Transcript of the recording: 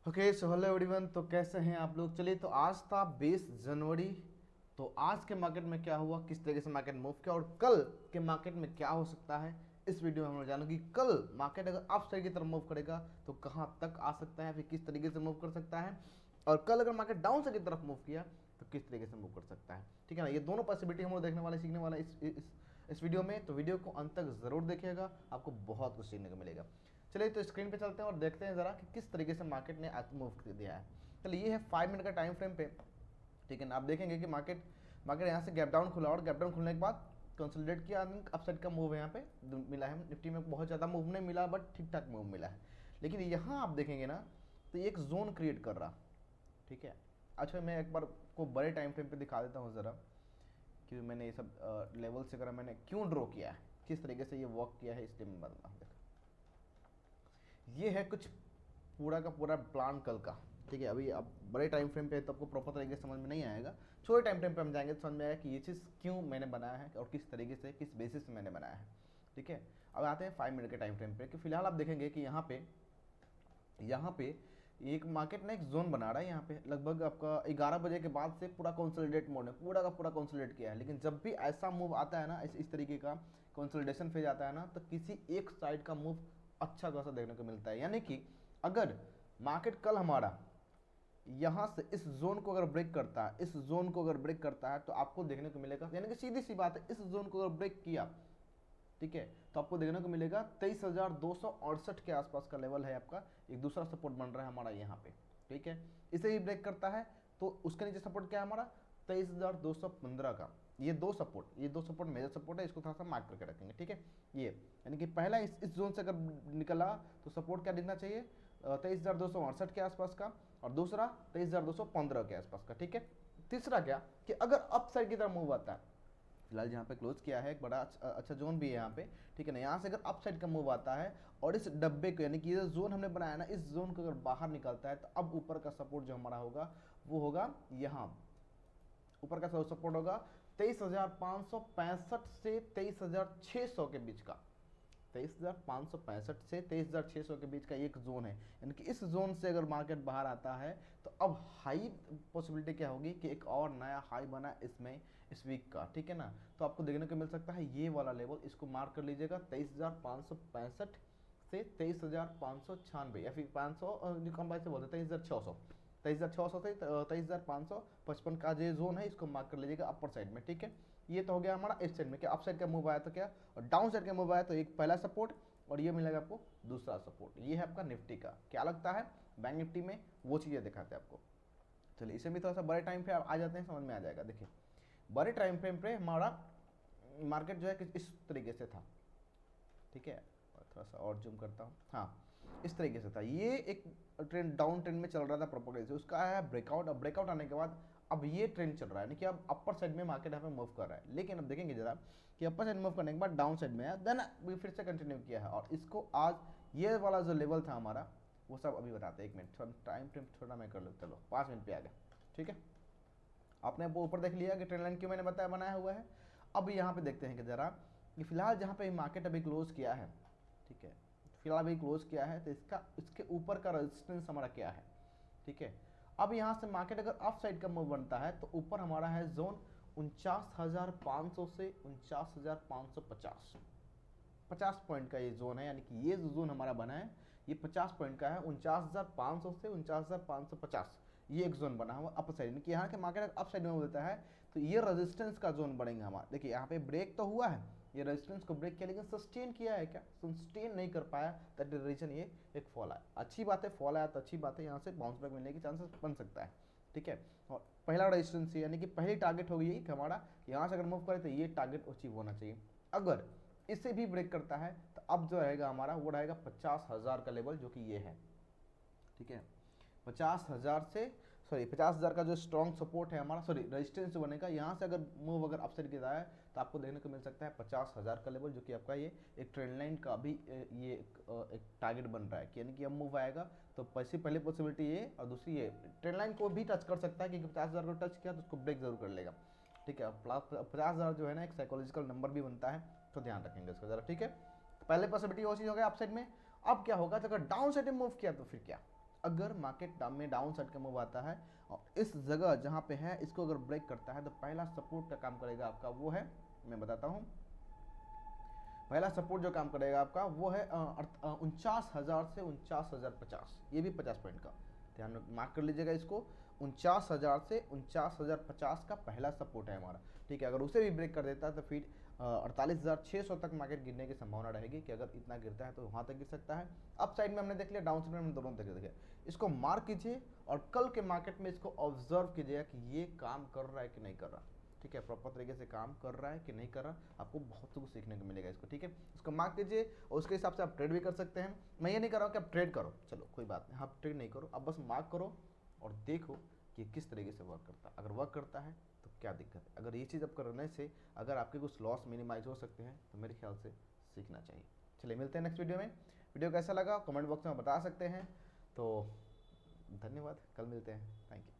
Okay so hello everyone, तो कैसे हैं आप लोग। चलिए, तो आज था 20 जनवरी। तो आज के मार्केट में क्या हुआ, किस तरीके से मार्केट मूव किया और कल के मार्केट में क्या हो सकता है, इस वीडियो में हम लोग जानेंगे कि कल मार्केट अगर अप साइड की तरफ मूव करेगा तो कहाँ तक आ सकता है, फिर किस तरीके से मूव कर सकता है, और कल अगर मार्केट डाउन साइड की तरफ मूव किया तो किस तरीके से मूव कर सकता है। ठीक है ना, ये दोनों पॉसिबिलिटी हम लोग देखने वाले, सीखने वाले इस वीडियो में। तो वीडियो को अंत तक जरूर देखिएगा, आपको बहुत कुछ सीखने को मिलेगा। चलिए, तो स्क्रीन पे चलते हैं और देखते हैं जरा कि किस तरीके से मार्केट ने मूव दिया है। चलिए, ये है 5 मिनट का टाइम फ्रेम पे। ठीक है ना, आप देखेंगे कि मार्केट मार्केट यहाँ से गैप डाउन खुला और गैप डाउन खुलने के बाद कंसोलिडेट किया, अपसाइड का मूव यहाँ पे मिला है। निफ्टी में बहुत ज़्यादा मूव नहीं मिला, बट ठीक ठाक मूव मिला है। लेकिन यहाँ आप देखेंगे ना, तो ये एक जोन क्रिएट कर रहा। ठीक है, अच्छा मैं एक बार को बड़े टाइम फ्रेम पे दिखा देता हूँ ज़रा कि मैंने ये सब लेवल से अगर मैंने क्यों ड्रॉ किया है, किस तरीके से ये वर्क किया है, इसलिए मैं बता हूँ। ये है कुछ पूरा का पूरा प्लान कल का। ठीक है, अभी अब बड़े टाइम फ्रेम पे तो आपको प्रॉपर तरीके से समझ में नहीं आएगा, छोटे टाइम फ्रेम पे हम जाएंगे तो समझ में आएगा कि ये चीज़ क्यों मैंने बनाया है और किस तरीके से, किस बेसिस से मैंने बनाया है। ठीक है, अब आते हैं 5 मिनट के टाइम फ्रेम पे कि फिलहाल आप देखेंगे कि यहाँ पे एक मार्केट ना एक जोन बना रहा है। यहाँ पे लगभग आपका 11 बजे के बाद से पूरा कंसोलिडेट मोड है, पूरा का पूरा कंसोलिडेट किया है। लेकिन जब भी ऐसा मूव आता है ना, इस तरीके का कंसोलिडेशन फेज आता है ना, तो किसी एक साइड का मूव अच्छा खासा देखने को मिलता है। यानी कि अगर मार्केट कल हमारा यहाँ से इस जोन को अगर ब्रेक करता है, इस जोन को अगर ब्रेक करता है तो आपको देखने को मिलेगा, यानी कि सीधी सी बात है, इस जोन को अगर ब्रेक किया, ठीक है, तो आपको देखने को मिलेगा 23,268 के आसपास का लेवल है आपका। एक दूसरा सपोर्ट बन रहा है हमारा यहाँ पे। ठीक है, इसे ही ब्रेक करता है तो उसके नीचे सपोर्ट क्या है हमारा, 23,215 का। ये दो सपोर्ट मेजर सपोर्ट है, इसको थोड़ा सा मार्क करके रखेंगे। ठीक है, ये यानी कि पहला इस जोन से अगर निकला तो सपोर्ट क्या दिखना चाहिए, 23,268 के आसपास का, और दूसरा 23,215 के आसपास का। ठीक है, तीसरा क्या कि अगर अप साइड की तरफ मूव आता है, फिलहाल यहाँ पे क्लोज किया है, एक बड़ा अच्छा जोन भी है यहाँ पे। ठीक है ना, यहाँ से अगर अप साइड का मूव आता है और इस डब्बे को, यानी कि ये जोन हमने बनाया ना, इस जोन को अगर बाहर निकलता है तो अब ऊपर का सपोर्ट जो हमारा होगा वो होगा यहाँ। ऊपर का सपोर्ट होगा 23,565 से 23,600 के बीच का। 23,565 से 23,600 के बीच का एक जोन है। यानी कि इस जोन से अगर मार्केट बाहर आता है तो अब हाई पॉसिबिलिटी क्या होगी कि एक और नया हाई बना इसमें इस वीक का। ठीक है ना, तो आपको देखने को मिल सकता है ये वाला लेवल, इसको मार्क कर लीजिएगा, 23,565 से 23,596, या फिर 500 कम से बोलते 23,600, 23,600 से 23,555 का जो जोन है, इसको मार्क कर लीजिएगा अपर साइड में। ठीक है, ये तो हो गया हमारा इस साइड में, क्या अप साइड का मूव आया तो क्या, और डाउन साइड का मूव आया तो एक पहला सपोर्ट और ये मिलेगा आपको दूसरा सपोर्ट। ये है आपका निफ्टी का, क्या लगता है बैंक निफ्टी में वो चीज़ें दिखाते हैं आपको। चलिए, इसे भी थोड़ा सा बड़े टाइम पे आ जाते हैं, समझ में आ जाएगा। देखिए, बड़े टाइम फ्रेम पे हमारा मार्केट जो है कि इस तरीके से था। ठीक है, और थोड़ा सा और जूम करता हूँ, हाँ इस तरीके से था। ये एक ट्रेंड डाउन ट्रेंड में चल रहा था प्रॉपर से, उसका आया ब्रेकआउट। अब ब्रेकआउट आने के बाद अब ये ट्रेंड चल रहा है, यानी कि अब अपर साइड में मार्केट यहाँ पे मूव कर रहा है। लेकिन अब देखेंगे जरा कि अपर साइड मूव करने के बाद डाउन साइड में है, देन फिर से कंटिन्यू किया है, और इसको आज ये वाला जो लेवल था हमारा वो सब अभी बताते हैं। 1 मिनट, थोड़ा टाइम फ्रेम थोड़ा मैं कर लो, चलो 5 मिनट पे आ गया। ठीक है, आपने वो ऊपर देख लिया कि ट्रेंड लाइन क्यों मैंने बताया बनाया हुआ है। अब यहाँ पे देखते हैं कि जरा कि फिलहाल जहाँ पे मार्केट अभी क्लोज किया है, ठीक है, फिलहाल अभी क्लोज किया है, तो इसके ऊपर का रेजिस्टेंस हमारा क्या है। ठीक है, अब यहाँ से मार्केट अगर अप साइड का मूव बनता है तो ऊपर हमारा है जोन 49,500 से 49,550, 50 पॉइंट का ये जोन है। यानी कि ये जो जोन हमारा बना है ये 50 पॉइंट का है, 49,500 से 49,550, ये एक जोन बना हुआ अप साइड में। कि यहाँ के मार्केट अप साइड में बोलता है तो ये रेजिस्टेंस का जोन बनेगा हमारा। देखिए, यहाँ पे ब्रेक तो हुआ है, ये रेजिस्टेंस को ब्रेक किया, लेकिन सस्टेन किया है क्या, सस्टेन नहीं कर पाया, दैट इज रीजन ये एक फॉल आया। अच्छी बात है, फॉल आया तो अच्छी बात है, यहाँ से बाउंस बैक मिलने की चांसेस बन सकता है। ठीक है, और पहला रेजिस्टेंस यानी कि पहली टारगेट होगी यही कि हमारा यहाँ से अगर मूव करे तो ये टारगेट अचीव होना चाहिए। अगर इसे भी ब्रेक करता है तो अब जो रहेगा हमारा वो रहेगा 50,000 का लेवल, जो कि ये है। ठीक है, 50,000 से, सॉरी 50,000 का जो स्ट्रॉन्ग सपोर्ट है हमारा, सॉरी रेजिस्टेंस जो बनेगा यहाँ से अगर मूव अगर अपसाइड गिरा है तो आपको देखने को मिल सकता है 50,000 का लेवल, जो कि आपका ये एक ट्रेंड लाइन का भी ये एक टारगेट बन रहा है। यानी कि अब मूव आएगा तो पहली पॉसिबिलिटी ये, और दूसरी ये ट्रेंड लाइन को भी टच कर सकता है, क्योंकि 50,000 को टच किया तो उसको ब्रेक जरूर कर लेगा। ठीक है, 50,000 जो है ना एक साइकोलॉजिकल नंबर भी बनता है, तो ध्यान रखेंगे इसका जरा। ठीक है, तो पहले पॉसिबिलिटी वो चीज़ हो गया अप साइड में। अब क्या होगा तो अगर डाउन साइड में मूव किया तो फिर क्या, अगर मार्केट में डाउन साइड का मूव आता है और इस जगह जहाँ पे है इसको अगर ब्रेक करता है तो पहला सपोर्ट का काम करेगा आपका वो है, मैं बताता हूँ, पहला सपोर्ट जो काम करेगा आपका वो है 49,000 से 49,050, ये भी 50 पॉइंट का ध्यान मार्क कर लीजिएगा इसको। 49,000 से 49,050 का पहला सपोर्ट है हमारा, ठीक है। अगर उसे भी ब्रेक कर देता है तो फिर 48,600 तक मार्केट गिरने की संभावना रहेगी कि अगर इतना गिरता है तो वहाँ तक गिर सकता है। अप साइड में हमने देख लिया, डाउन साइड में हमने दोनों तक देखे। इसको मार्क कीजिए और कल के मार्केट में इसको ऑब्जर्व कीजिएगा कि ये काम कर रहा है कि नहीं कर रहा, ठीक है, प्रॉपर तरीके से काम कर रहा है कि नहीं कर रहा, आपको बहुत कुछ सीखने को मिलेगा इसको, ठीक है। इसको मार्क कीजिए और उसके हिसाब से आप ट्रेड भी कर सकते हैं। मैं ये नहीं कर रहा हूँ कि आप ट्रेड करो, चलो कोई बात नहीं, आप ट्रेड नहीं करो, आप बस मार्क करो और देखो कि किस तरीके से वर्क करता है। अगर वर्क करता है तो क्या दिक्कत है, अगर ये चीज़ आप करने से अगर आपके कुछ लॉस मिनिमाइज हो सकते हैं तो मेरे ख्याल से सीखना चाहिए। चलिए मिलते हैं नेक्स्ट वीडियो में। वीडियो कैसा लगा कमेंट बॉक्स में बता सकते हैं। तो धन्यवाद, कल मिलते हैं, थैंक यू।